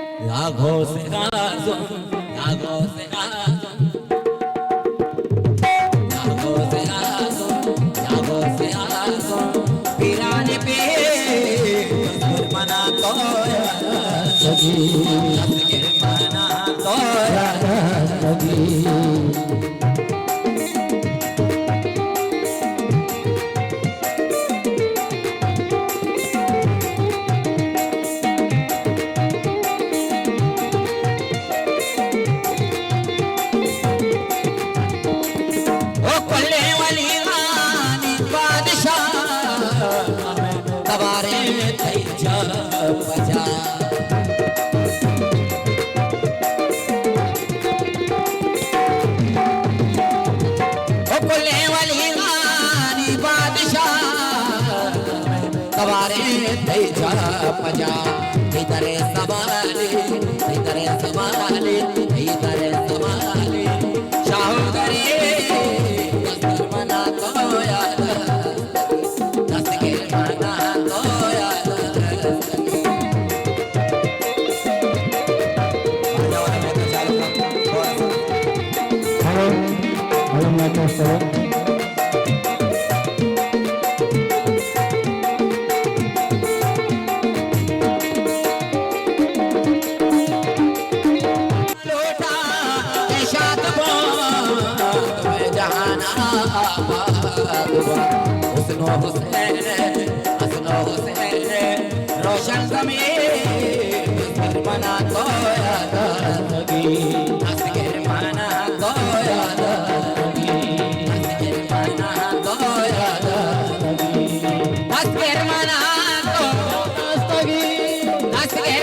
आगो से आजो, आगो से आजो, आगो से आजो, आगो से आजो, पीराने पे मना तो सगी, मना तो सगी। पजा इधरे समाले इधरे समाले इधरे समाले शाहूगरी दस्तर मना तो याद दस्तगीर मना तो याद हेलो मैं कैसे रोशन ज़मीर मना तो याद असगर मना तो याद असगर मना तो याद असगर मना तो असगर मना तो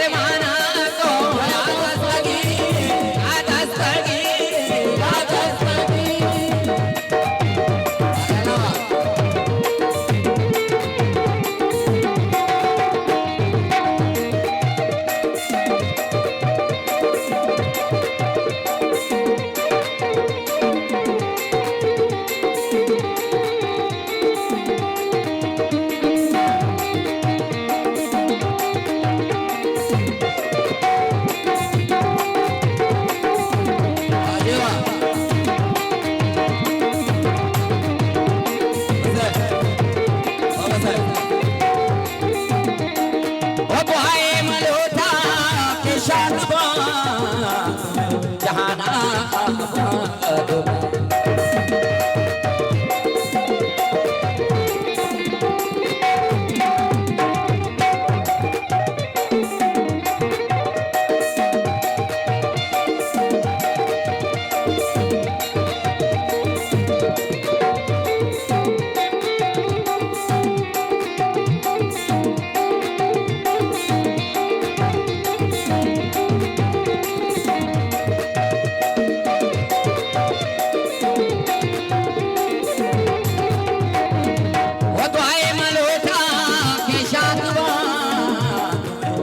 याद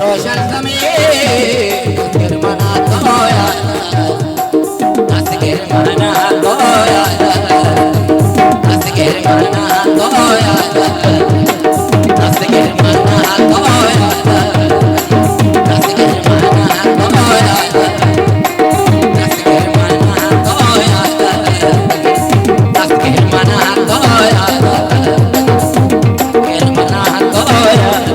रोशन ज़मीर मना तो याद असगर मना तो याद असगर मना तो याद असगर मना तो याद असगर मना तो याद असगर मना तो याद असगर मना तो याद असगर मना तो याद